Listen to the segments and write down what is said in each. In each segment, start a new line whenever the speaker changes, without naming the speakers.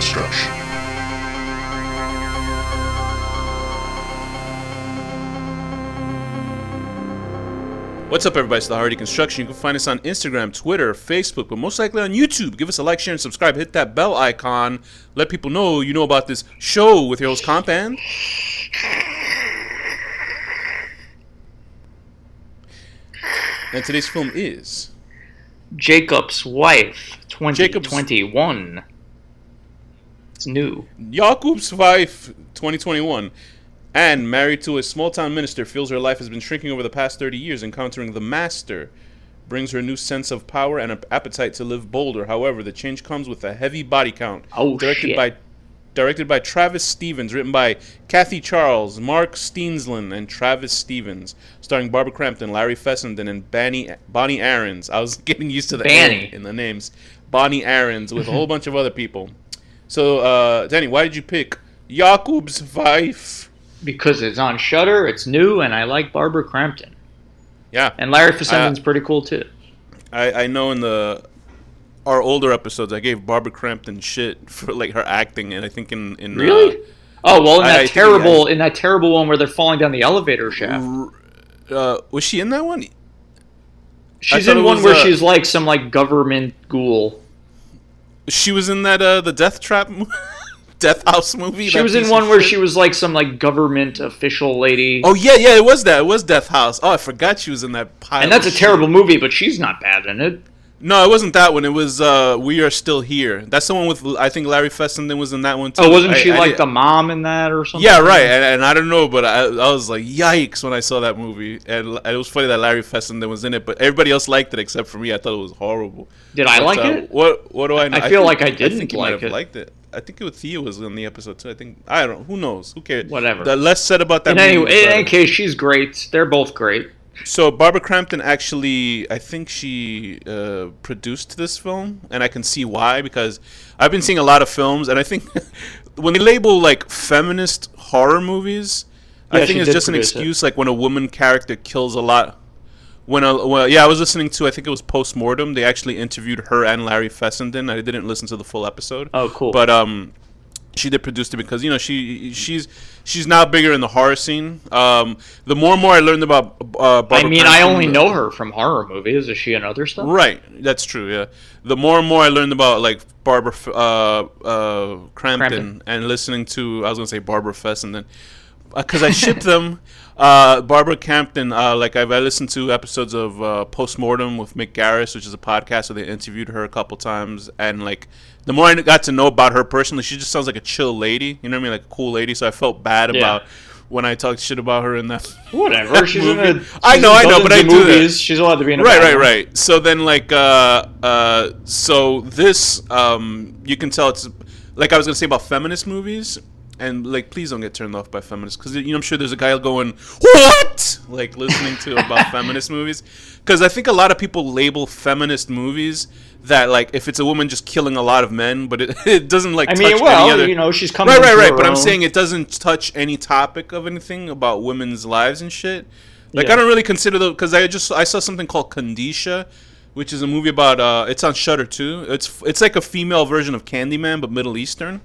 HorrorDeconstruction.
What's up, everybody? It's the HorrorDeconstruction. You can find us on Instagram, Twitter, Facebook, but most likely on YouTube. Give us a like, share, and subscribe. Hit that bell icon. Let people know you know about this show with your host, Komp and... And today's film is...
Jakob's Wife, 2021. It's new.
Jakob'S Wife, 2021. Anne, married to a small-town minister, feels her life has been shrinking over the past 30 years. Encountering the Master brings her a new sense of power and an appetite to live bolder. However, the change comes with a heavy body count. Directed by Travis Stevens, written by Kathy Charles, Mark Steensland, and Travis Stevens. Starring Barbara Crampton, Larry Fessenden, and Bonnie Aarons. I was getting used to the A in the names. Bonnie Aarons with a whole bunch of other people. So, Danny, why did you pick Jakob'S Wife?
Because it's on Shudder, it's new, and I like Barbara Crampton.
Yeah.
And Larry Fessenden's pretty cool, too.
I know in our older episodes, I gave Barbara Crampton shit for like her acting, and I think in
really, in that terrible one where they're falling down the elevator shaft.
Was she in that one?
She's in one where she's like some like government ghoul.
She was in that the Death Trap, Death House movie.
She was in one where she was like some like government official lady.
Oh yeah, it was that. It was Death House. Oh, I forgot she was in that pilot.
And that's a terrible movie, but she's not bad in it.
No, it wasn't that one. It was We Are Still Here. That's the one with, I think Larry Fessenden was in that one too.
Oh, wasn't she the mom in that or something?
Yeah, right. And I don't know, but I was like, yikes, when I saw that movie. And it was funny that Larry Fessenden was in it, but everybody else liked it except for me. I thought it was horrible.
Did I like it?
What do I know?
I feel like I didn't
I think you
like
might have
it.
liked it. I think Thea was in the episode too. I don't know. Who knows? Who cares?
Whatever.
The less said about that
movie. In any case, she's great. They're both great.
So Barbara Crampton actually, I think she produced this film, and I can see why, because I've been seeing a lot of films, and I think when they label like feminist horror movies, I think it's just an excuse, like when a woman character kills a lot. I was listening to, I think it was Postmortem. They actually interviewed her and Larry Fessenden. I didn't listen to the full episode.
Oh, cool.
But she did produce it because she's now bigger in the horror scene. The more and more I learned about Barbara Crampton,
I only know her from horror movies. Is she in other stuff?
Right, that's true. Yeah, the more and more I learned about like Barbara Crampton and listening to, I was gonna say Barbara Fessenden, because I shipped them. Barbara Crampton, I listened to episodes of Postmortem with Mick Garris, which is a podcast where they interviewed her a couple times, and like the more I got to know about her personally, she just sounds like a chill lady, you know what I mean, like a cool lady. So I felt bad about when I talked shit about her in that.
Whatever, she's
movie.
in
I know, but I do that.
She's allowed to be in a
right. So then, like, so this, you can tell it's like I was gonna say about feminist movies. And, like, please don't get turned off by feminists. Because, I'm sure there's a guy going, what? Like, listening to about feminist movies. Because I think a lot of people label feminist movies that, like, if it's a woman just killing a lot of men, but it doesn't, like, touch any other...
she's coming
Right. But I'm saying it doesn't touch any topic of anything about women's lives and shit. Like, I don't really consider those... Because I saw something called Kandisha, which is a movie about... it's on Shudder, too. It's like a female version of Candyman, but Middle Eastern.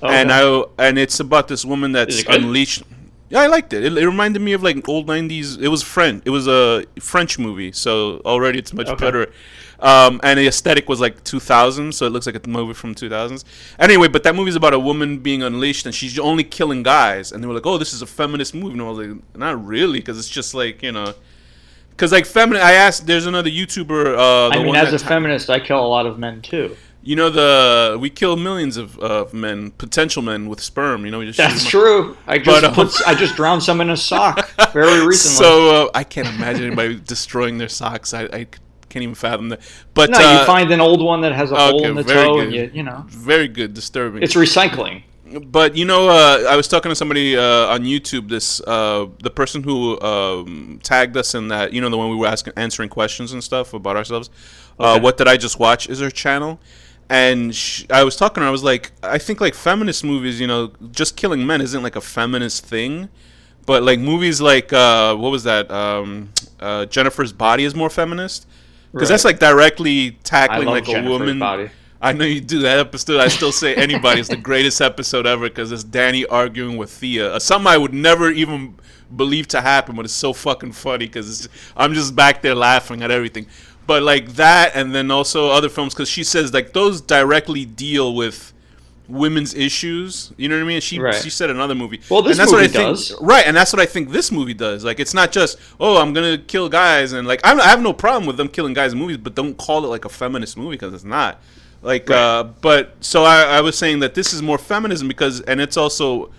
Okay. And it's about this woman that's unleashed. Yeah, I liked it. It reminded me of like old 90s. It was French. It was a French movie, so already it's much better. And the aesthetic was like 2000, so it looks like a movie from 2000s. Anyway, but that movie's about a woman being unleashed, and she's only killing guys. And they were like, "Oh, this is a feminist movie." And I was like, "Not really," because it's just like because like feminist. I asked. There's another YouTuber.
As a feminist, I kill a lot of men too.
We kill millions of men, potential men with sperm. We just
that's true. I just drowned some in a sock very recently.
So I can't imagine anybody destroying their socks. I can't even fathom that. But
no, you find an old one that has a hole in the toe, good. And you know,
very good, disturbing.
It's recycling.
But I was talking to somebody on YouTube. The person who tagged us in that, the one we were answering questions and stuff about ourselves. What did I just watch? Is her channel. And I was talking to her, I was like, I think like feminist movies, just killing men isn't like a feminist thing. But like movies like, what was that? Jennifer's Body is more feminist. Because that's like directly tackling like a woman.
Body.
I know you do. That episode, I still say anybody is the greatest episode ever because it's Danny arguing with Thea. Something I would never even believe to happen, but it's so fucking funny because I'm just back there laughing at everything. But like that, and then also other films, because she says like those directly deal with women's issues. You know what I mean? She said another movie.
Well, this movie does.
Right, and that's what I think this movie does. Like, it's not just, oh, I'm gonna kill guys, and like I have no problem with them killing guys in movies, but don't call it like a feminist movie because it's not. Like, but so I was saying that this is more feminism because, and it's also,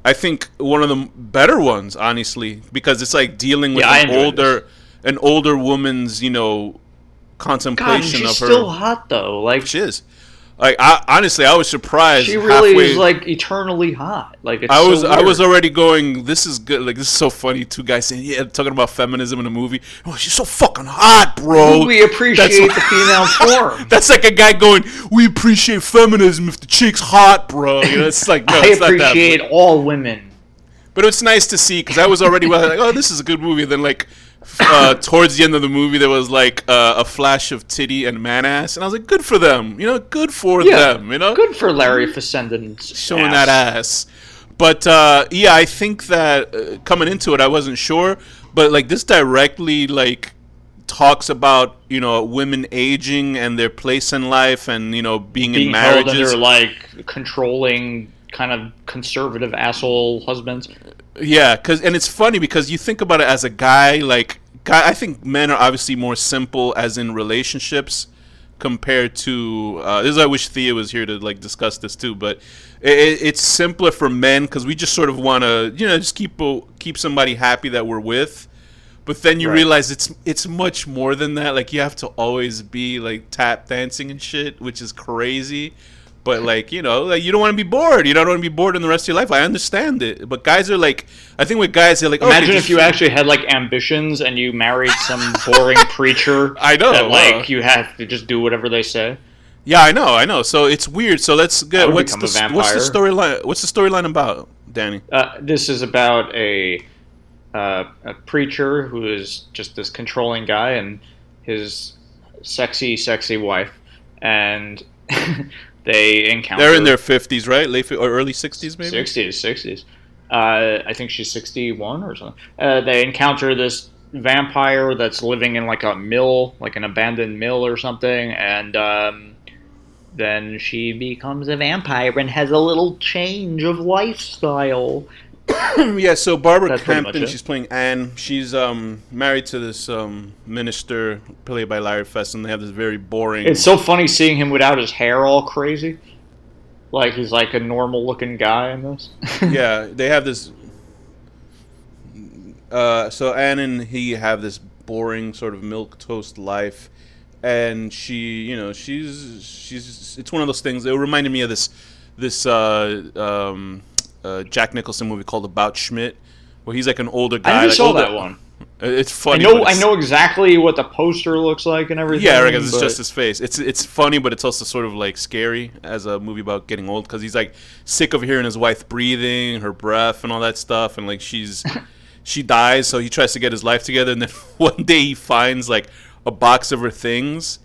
I think, one of the better ones, honestly, because it's like dealing with an older woman's, contemplation of her.
She's still hot though. Like,
she is. Like, honestly, I was surprised.
She really is like eternally hot. Like, it's
I was already going, this is good. Like, this is so funny. Two guys saying, yeah, talking about feminism in a movie. Oh, she's so fucking hot, bro.
We appreciate the female form.
That's like a guy going, we appreciate feminism if the chick's hot, bro. It's like, no, it's not that.
I appreciate all women.
But it's nice to see because I was already like, oh, this is a good movie. Then like. Towards the end of the movie, there was like a flash of titty and man ass, and I was like, "Good for them, good for them,
good for Larry Fessenden
showing that ass." But I think that coming into it, I wasn't sure, but like this directly like talks about women aging and their place in life, and being in marriages.
Held under like controlling, kind of conservative asshole husbands.
Yeah, and it's funny because you think about it as a guy, I think men are obviously more simple as in relationships compared to, this is I wish Thea was here to like discuss this too, but it's simpler for men because we just sort of want to, just keep somebody happy that we're with. But then you realize it's much more than that. Like you have to always be like tap dancing and shit, which is crazy. But like you don't want to be bored. You don't want to be bored in the rest of your life. I understand it. But guys are like, I think with guys they're like,
imagine if you actually had like ambitions and you married some boring preacher.
I know.
That like you have to just do whatever they say.
Yeah, I know. So it's weird. So let's get what's the storyline? What's the storyline about, Danny?
This is about a preacher who is just this controlling guy and his sexy wife, and they encounter.
They're in their 50s, right? Late or early 60s, maybe.
60s. I think she's 61 or something. They encounter this vampire that's living in like a mill, like an abandoned mill or something, and then she becomes a vampire and has a little change of lifestyle.
Yeah, so Barbara Crampton, she's playing Anne. She's married to this minister played by Larry Fessenden. They have this very boring...
It's so funny seeing him without his hair all crazy. Like, he's like a normal-looking guy in this.
Yeah, they have this... so Anne and he have this boring sort of milquetoast life. And she, she's... It's one of those things... It reminded me of this Jack Nicholson movie called About Schmidt, where he's like an older guy.
I never saw that one.
It's funny.
I know exactly what the poster looks like and everything.
Yeah, because it's just his face. It's funny, but it's also sort of like scary as a movie about getting old because he's like sick of hearing his wife breathing, her breath, and all that stuff, and like she dies, so he tries to get his life together, and then one day he finds like a box of her things,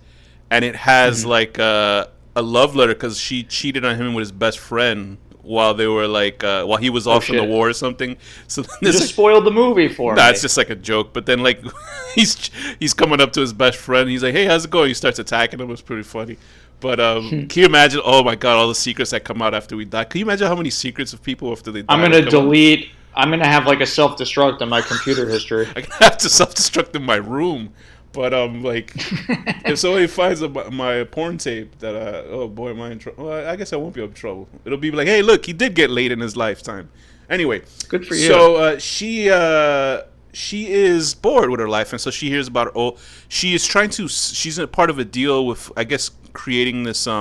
and it has like a love letter because she cheated on him with his best friend. While they were like, while he was off in the war or something. So
you just spoiled the movie for me.
Nah, it's just like a joke. But then like, he's coming up to his best friend. He's like, "Hey, how's it going?" He starts attacking him. It was pretty funny. But can you imagine? Oh my God, all the secrets that come out after we die. Can you imagine how many secrets of people after they die?
I'm gonna delete. I'm gonna have like a self-destruct on my computer history.
I'm gonna have to self-destruct in my room. But like, if somebody finds my porn tape, that oh boy, am I in trouble? Well, I guess I won't be in trouble. It'll be like, hey, look, he did get laid in his lifetime. Anyway,
good for you.
So she is bored with her life, and so she hears about. She is trying to. She's a part of a deal with, I guess, creating this. I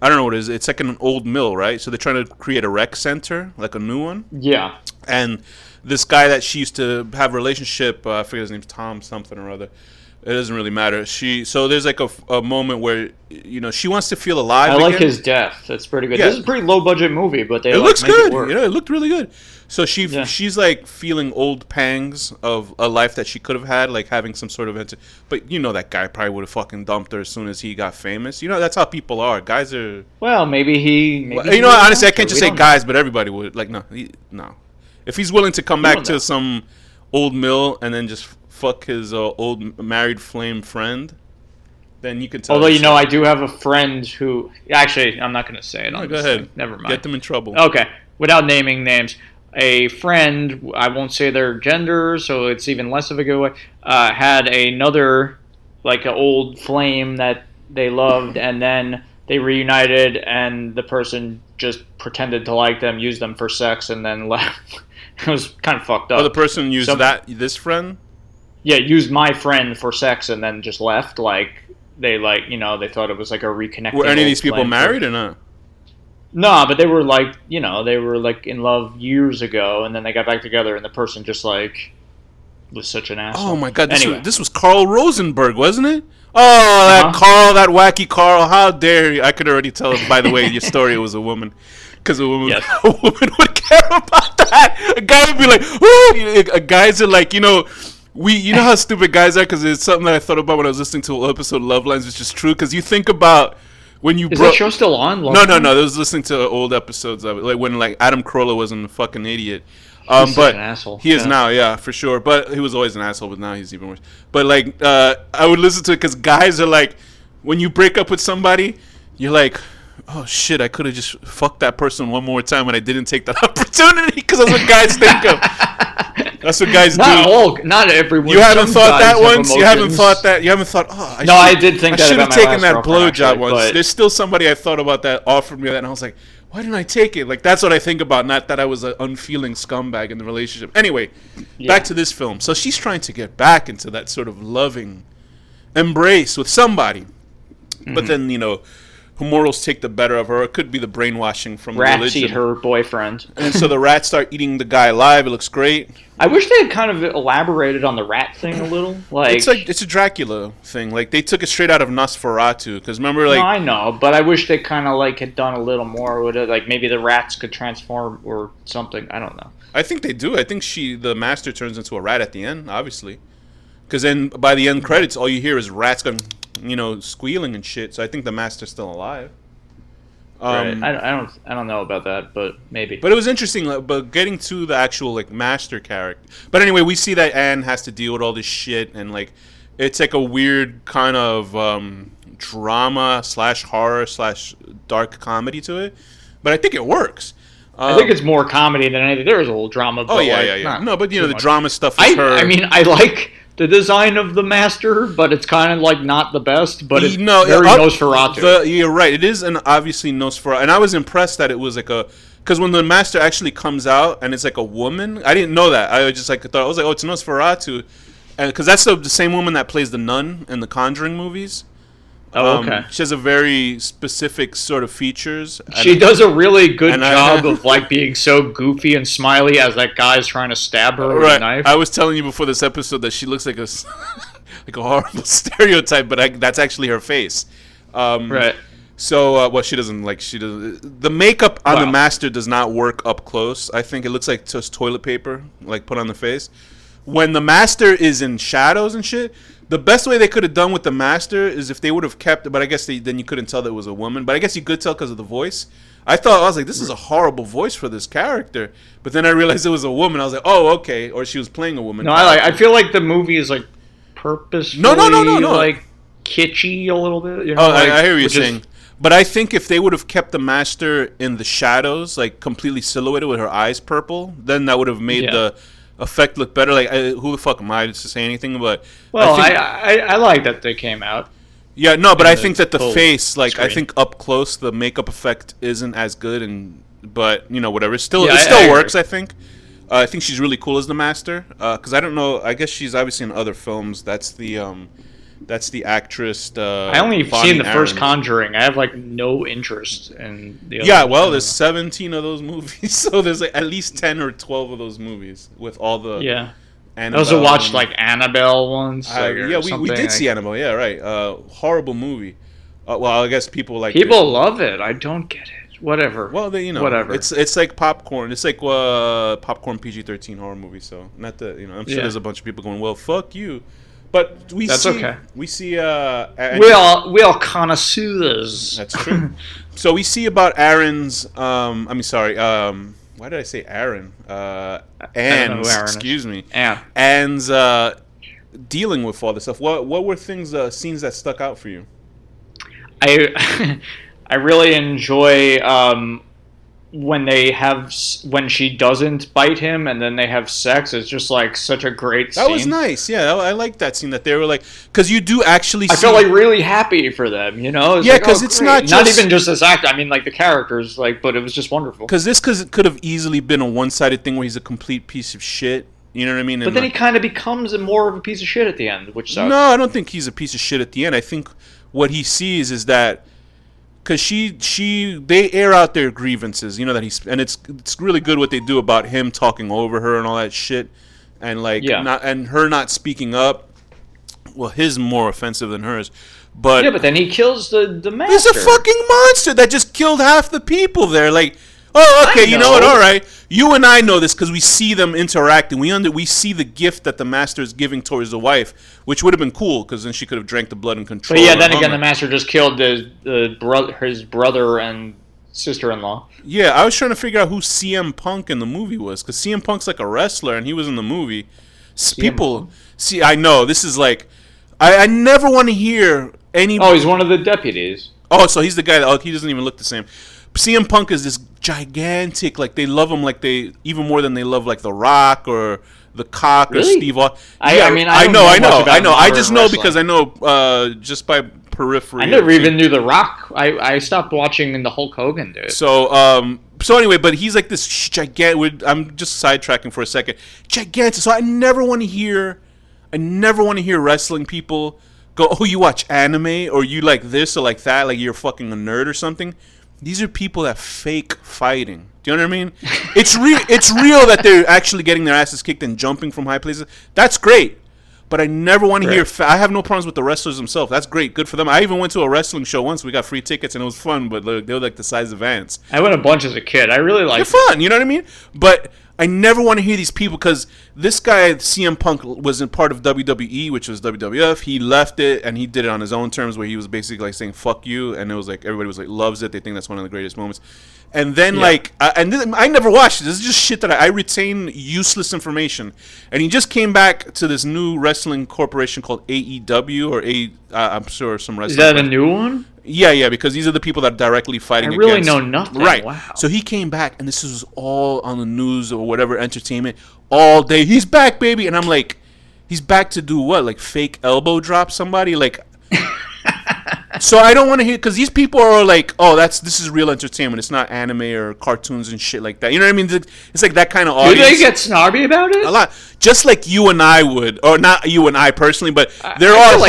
don't know what it is. It's like an old mill, right? So they're trying to create a rec center, like a new one.
Yeah.
And this guy that she used to have a relationship, I forget his name's Tom something or other, It doesn't really matter. So there's like a moment where she wants to feel alive.
I
again.
like his death. That's pretty good.
Yeah.
This is a pretty low budget movie, but they
looks
make
good.
it work.
It looked really good. So she's like feeling old pangs of a life that she could have had, like having some sort of but that guy probably would have fucking dumped her as soon as he got famous. That's how people are. Guys are.
Well, maybe he.
Honestly, I can't just say guys, but everybody would. Like no. If he's willing to come back to some old mill and then just fuck his old married flame friend, then you can tell.
Although I do have a friend who actually I'm not going to say it.
No, go ahead.
Never mind.
Get them in trouble.
Okay, without naming names, a friend, I won't say their gender, so it's even less of a giveaway. Had another like an old flame that they loved, and then they reunited, and the person just pretended to like them, used them for sex, and then left. It was kind of fucked up.
Oh, the person used this friend.
Yeah, used my friend for sex and then just left. Like they thought it was like a reconnecting.
Were any of these people married or not?
No, but they were like in love years ago, and then they got back together, and the person just like was such an asshole.
Oh my god! This was Carl Rosenberg, wasn't it? Oh, that Carl, that wacky Carl! How dare you? I could already tell by the way your story it was a woman. Because a woman would care about that. A guy would be like, "Ooh!" Guys are like, how stupid guys are. Because it's something that I thought about when I was listening to an episode of Love Lines, which is true. Because you think about when you
is that show still on?
No. I was listening to old episodes of it, like when Adam Carolla wasn't a fucking idiot.
He's such an asshole.
He is now, yeah, for sure. But he was always an asshole, but now he's even worse. But I would listen to it because guys are like, when you break up with somebody, you're like, oh shit, I could have just fucked that person one more time and I didn't take that opportunity, because that's what guys think of. That's what guys do.
Not everyone.
You haven't thought that once? You haven't thought that? You haven't thought,
I did think that. I should have
taken that blowjob once. There's still somebody I thought about that offered me that, and I was like, why didn't I take it? Like, that's what I think about, not that I was an unfeeling scumbag in the relationship. Anyway, back to this film. So she's trying to get back into that sort of loving embrace with somebody. Mm-hmm. But then, her morals take the better of her. It could be the brainwashing from
rats
religion.
Eat her boyfriend.
And so the rats start eating the guy alive. It looks great.
I wish they had kind of elaborated on the rat thing a little.
It's a Dracula thing. Like, they took it straight out of Nosferatu. Because remember,
no, I know, but I wish they kind of had done a little more with it. Like, maybe the rats could transform or something. I don't know.
I think they do. I think the master turns into a rat at the end, obviously. Because then by the end credits, all you hear is rats going, squealing and shit. So I think the master's still alive.
Right. I don't know about that, but maybe.
But it was interesting. But getting to the actual master character. But anyway, we see that Anne has to deal with all this shit, and it's like a weird kind of drama / horror / dark comedy to it. But I think it works.
I think it's more comedy than anything. There is a little drama. But
yeah. No, but the drama stuff is her.
I mean, I like the design of the master, but it's kind of not the best. But it's very Nosferatu.
You're right. It is obviously Nosferatu, and I was impressed that it was because when the master actually comes out and it's like a woman, I didn't know that. I just thought, I was like, oh, it's Nosferatu, and because that's the same woman that plays the nun in the Conjuring movies.
Oh, okay.
She has a very specific sort of features.
She does a really good job of being so goofy and smiley as that guy's trying to stab her with a knife.
I was telling you before this episode that she looks like a horrible stereotype, but that's actually her face.
Right.
So, she doesn't the makeup on the master does not work up close. I think it looks like just toilet paper, put on the face. When the master is in shadows and shit, the best way they could have done with the master is if they would have kept, but I guess then you couldn't tell that it was a woman, but I guess you could tell because of the voice. I was like, this is a horrible voice for this character, but then I realized it was a woman. I was like, oh, okay, or she was playing a woman.
No, I feel like the movie is purposefully
no,
kitschy a little bit.
I hear what you're saying. But I think if they would have kept the master in the shadows, completely silhouetted with her eyes purple, then that would have made the effect look better. Who the fuck am I to say anything? But
I like that they came out.
Yeah, no, but I think that the face, I think up close, the makeup effect isn't as good, but whatever. It still works. I think. I think she's really cool as the master. Because I don't know. I guess she's obviously in other films. That's the actress.
I only seen the first Conjuring. I have no interest in the other.
Yeah, well, there's 17 of those movies, so there's at least 10 or 12 of those movies with all the
I also watched like Annabelle once.
Yeah, we did see Annabelle. Yeah, right. Horrible movie. Well, I guess people like
people love it. I don't get it. Whatever.
Well, whatever. It's like popcorn. It's like popcorn PG-13 horror movie. So not that I'm sure there's a bunch of people going, well, fuck you. But that's okay. We see. We
all connoisseurs.
That's true. So we see about Aaron's. Why did I say Aaron? Anne's. Excuse me. Anne's dealing with all this stuff. What were scenes that stuck out for you?
I really enjoy when she doesn't bite him and then they have sex. It's just like such a great scene.
That was nice. Yeah, I like that scene that they were like, because you do actually.
I felt like really happy for them.
Yeah, because it's not
even just this act. I mean, like the characters, but it was just wonderful.
Because it could have easily been a one-sided thing where he's a complete piece of shit. You know what I mean?
But then he kind of becomes more of a piece of shit at the end, which sucks.
No, I don't think he's a piece of shit at the end. I think what he sees is that. Because they air out their grievances, and it's really good what they do about him talking over her and all that shit, and her not speaking up. Well, his more offensive than hers, but
but then he kills the master.
He's a fucking monster that just killed half the people there. Like, oh, okay, you know what? All right, you and I know this because we see them interacting. We see the gift that the master is giving towards the wife, which would have been cool because then she could have drank the blood and control.
But yeah, then again, the master just killed his brother and sister-in-law.
Yeah, I was trying to figure out who CM Punk in the movie was because CM Punk's like a wrestler and he was in the movie. People see, I know this is like, I never want to hear any.
Oh, he's one of the deputies.
Oh, so he's the guy that he doesn't even look the same. CM Punk is this gigantic, like they love him like they even more than they love like The Rock or The Cock or Steve Austin.
I know.
I just know because I know just by periphery.
I never even knew The Rock. I stopped watching the Hulk Hogan dude.
So anyway, but he's like this gigantic. I'm just sidetracking for a second. Gigantic. So I never want to hear wrestling people go, oh, you watch anime or you like this or like that, like you're fucking a nerd or something. These are people that fake fighting. Do you know what I mean? It's real that they're actually getting their asses kicked and jumping from high places. That's great. But I never want to hear. I have no problems with the wrestlers themselves. That's great. Good for them. I even went to a wrestling show once. We got free tickets and it was fun. But they were like the size of ants.
I went a bunch as a kid. I really liked.
They're fun. You know what I mean? But I never want to hear these people because this guy CM Punk was in part of WWE, which was WWF. He left it and he did it on his own terms, where he was basically like saying "fuck you," and it was like everybody was like loves it. They think that's one of the greatest moments. And then I never watched it. This is just shit that I retain useless information. And he just came back to this new wrestling corporation called AEW I'm sure some wrestling.
Is that a new one?
Yeah, because these are the people that are directly fighting against.
I really know nothing.
Right.
Wow.
So he came back, and this was all on the news or whatever, entertainment, all day. He's back, baby. And I'm like, he's back to do what? Like fake elbow drop somebody? Like... So I don't want to hear, because these people are like, oh, this is real entertainment. It's not anime or cartoons and shit like that. You know what I mean? It's like that kind of audience.
Do they get snobby about it?
A lot, just like you and I would, or not you and I personally, but there are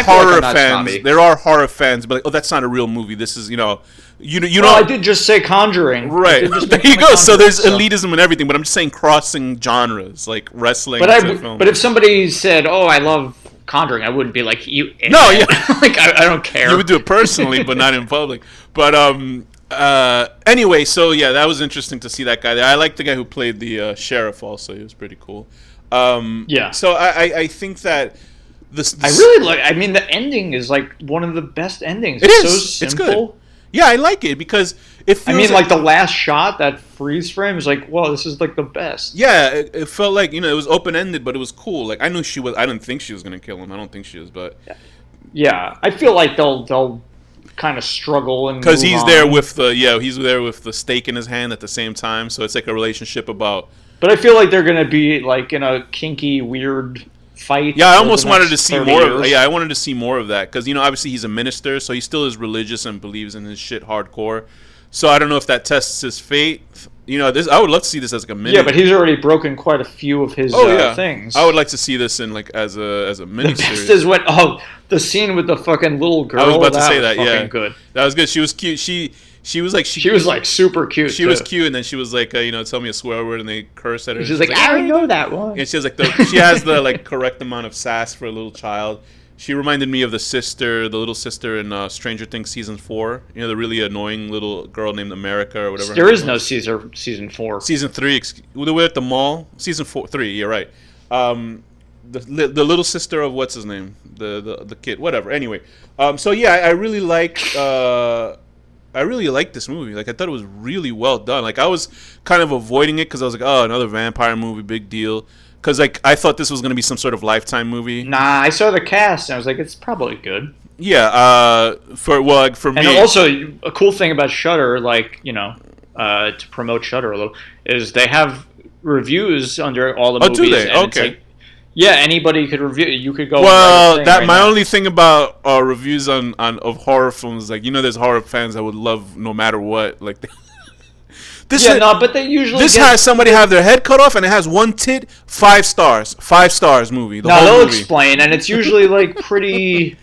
horror fans. There are horror fans, but like, oh, that's not a real movie. This is, you know.
I did just say Conjuring.
Right. There you go. So there's elitism and everything, but I'm just saying crossing genres, like wrestling.
But if somebody said, oh, I love Conjuring, I wouldn't be like, you idiot.
No, yeah.
Like I don't care.
You would do it personally, but not in public. But anyway, so yeah, that was interesting to see that guy there. I like the guy who played the sheriff also. He was pretty cool.
Yeah.
So I think that this
I really like. I mean, the ending is like one of the best endings. It's so simple.
It's good. Yeah, I like it because it feels
like the last shot, that freeze frame is like, whoa, this is like the best.
Yeah, it felt like, it was open-ended, but it was cool. Like, I knew she was, I didn't think she was going to kill him. I don't think she is, but...
Yeah, I feel like they'll kind of struggle and
because he's there with the stake in his hand at the same time, so it's like a relationship about...
But I feel like they're going to be like in a kinky, weird... fight.
Yeah, I almost wanted to see more of I wanted to see more of that because obviously he's a minister, so he still is religious and believes in his shit hardcore. So I don't know if that tests his faith. This I would love to see this as like a mini.
Yeah, but he's already broken quite a few of his things.
I would like to see this in like as a mini series.
The best is the scene with the fucking little girl.
I was about to say that. Yeah,
good.
That was good. She was cute. She was like
she was like super cute.
She was cute, and then she was like, tell me a swear word, and they curse at her.
She's like, I already know that one.
And she was like, she has the like correct amount of sass for a little child. She reminded me of the little sister in Stranger Things season 4. You know, the really annoying little girl named America or whatever.
There is no season 4.
Season 3. They were at the mall. Season 3. You're right. The little sister of what's his name, the kid, whatever. Anyway, so yeah, I really like this movie. Like, I thought it was really well done. Like, I was kind of avoiding it because I was like, oh, another vampire movie, big deal. Because like I thought this was gonna be some sort of Lifetime movie.
Nah, I saw the cast and I was like, it's probably good.
Yeah. For me.
And also, a cool thing about Shudder, like to promote Shudder a little, is they have reviews under all the movies.
Oh, do they?
And
okay.
Like, yeah, anybody could review. You could go.
Well, my only thing about reviews of horror films, like there's horror fans that would love no matter what, like.
But they usually
has somebody have their head cut off and it has one tit. 5 stars. 5 stars movie.
They'll explain, and it's usually like pretty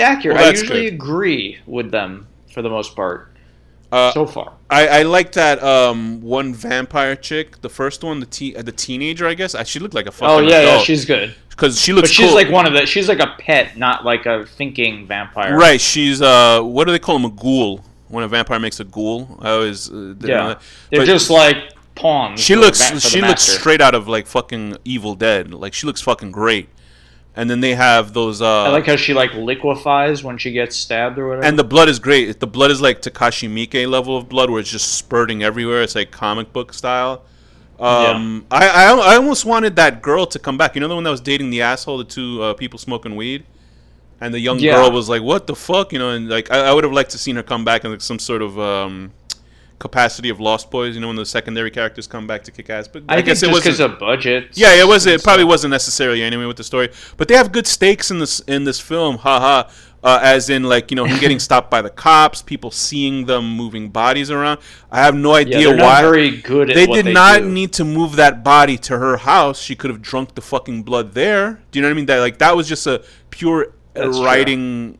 accurate.
Well,
I usually agree with them for the most part. So far,
I like that one vampire chick. The first one, the teenager, I guess. She looked like a fucking adult.
Yeah, she's good.
Because she looks.
But she's
cool.
like she's like a pet, not like a thinking vampire.
Right. She's what do they call him? A ghoul. When a vampire makes a ghoul, I always
they're just like pawns.
She looks straight out of like fucking Evil Dead. Like, she looks fucking great. And then they have those.
I like how she like liquefies when she gets stabbed or whatever.
And the blood is great. The blood is like Takashi Miike level of blood, where it's just spurting everywhere. It's like comic book style. I almost wanted that girl to come back. You know, the one that was dating the asshole, the 2 people smoking weed. And the young girl was like, "What the fuck?" And like I would have liked to seen her come back in like some sort of capacity of Lost Boys. When the secondary characters come back to kick ass. But I guess it was
because of budget.
Yeah, it was. It probably wasn't necessary anyway with the story. But they have good stakes in this film. Haha. As in, like, him getting stopped by the cops, people seeing them moving bodies around. I have no idea
they're
why.
Not very good at
they
what
did
they
not
do.
need to move that body to her house. She could have drunk the fucking blood there. Do you know what I mean? That was just a pure writing.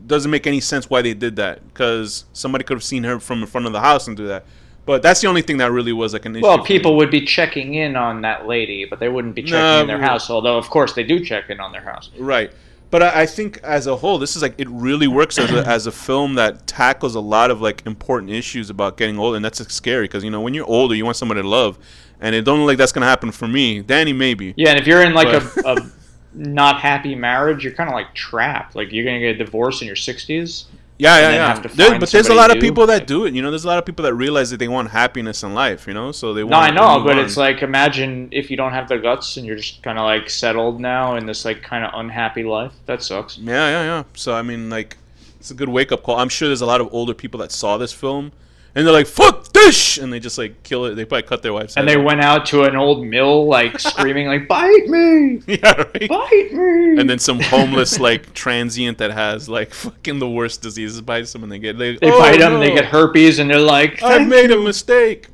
Doesn't make any sense why they did that, because somebody could have seen her from in front of the house and do that. But that's the only thing that really was like an issue.
Well, people would be checking in on that lady, but they wouldn't be checking in their house. Although, of course, they do check in on their house.
Right. But I think as a whole, this is like, it really works as a film that tackles a lot of like important issues about getting old, and that's scary because when you're older, you want somebody to love, and it don't look like that's gonna happen for me. Danny, maybe.
Yeah, and if you're in like a not happy marriage, you're kind of like trapped. Like, you're gonna get a divorce in your 60s.
Yeah. But there's a lot of people that do it. There's a lot of people that realize that they want happiness in life. So they want.
No, I know, but it's like, imagine if you don't have the guts and you're just kind of like settled now in this like kind of unhappy life. That sucks.
Yeah. So I mean, like, it's a good wake up call. I'm sure there's a lot of older people that saw this film. And they're like, fuck this! And they just, like, kill it. They probably cut their wife's head
And they went out to an old mill, like, screaming, like, bite me!
Yeah, right?
Bite me!
And then some homeless, like, transient that has, like, fucking the worst diseases bites them, and they
bite them, and they get herpes, and they're like,
I've made a mistake!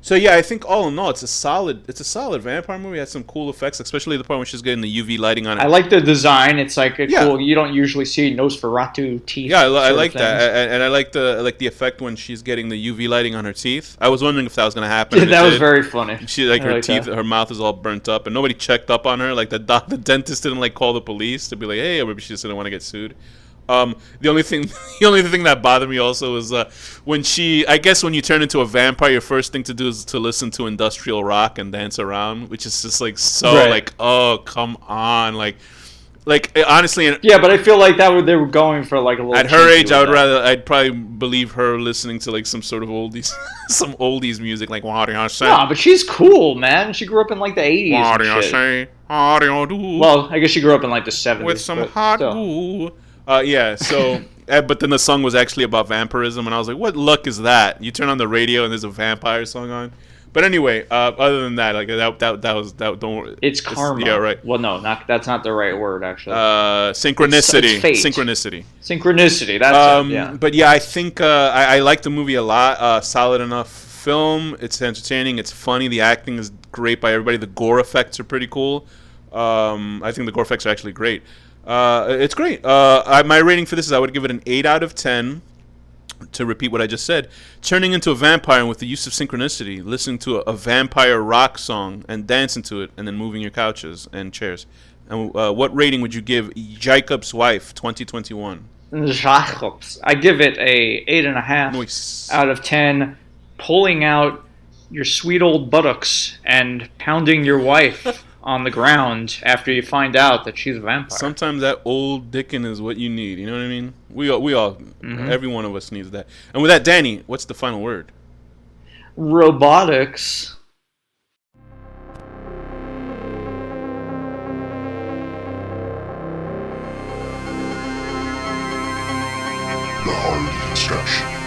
So yeah, I think all in all, it's a solid vampire movie. It has some cool effects, especially the part when she's getting the UV lighting on it.
I like the design. It's like cool. You don't usually see Nosferatu teeth.
Yeah, I like that, and I like the effect when she's getting the UV lighting on her teeth. I was wondering if that was gonna happen.
Yeah, that was very funny.
She her teeth, her mouth is all burnt up, and nobody checked up on her. Like the dentist didn't like call the police to be like, hey, or maybe she just didn't want to get sued. The only thing that bothered me also was when when you turn into a vampire, your first thing to do is to listen to industrial rock and dance around, which is just like like, oh, come on, like honestly.
Yeah, but I feel like they were going for like a little.
At her age, I'd probably believe her listening to like some sort of oldies, some oldies music, like what do you say?
No, but she's cool, man. She grew up in like the 80s.
What do you say? How do you do?
Well, I guess she grew up in like the 70s
with some hot goo. So, but then the song was actually about vampirism, and I was like, what luck is that? You turn on the radio, and there's a vampire song on. But anyway, other than that, like that was don't worry.
It's karma.
Yeah, right.
Well, no, that's not the right word, actually.
Synchronicity.
It's fate. Synchronicity. That's it, yeah.
But yeah, I think I like the movie a lot. Solid enough film. It's entertaining. It's funny. The acting is great by everybody. The gore effects are pretty cool. I think the gore effects are actually great. It's great. My rating for this is I would give it an 8 out of 10. to repeat what I just said, turning into a vampire with the use of synchronicity, listening to a vampire rock song and dancing to it, and then moving your couches and chairs. And what rating would you give Jakob'S Wife 2021?
Jakob'S. I give it a 8.5
Nice.
out of 10. Pulling out your sweet old buttocks and pounding your wife on the ground after you find out that she's a vampire.
Sometimes that old dickin' is what you need. You know what I mean? We all, every one of us needs that. And with that, Danny, what's the final word?
Robotics.
The HorrorDeconstruction.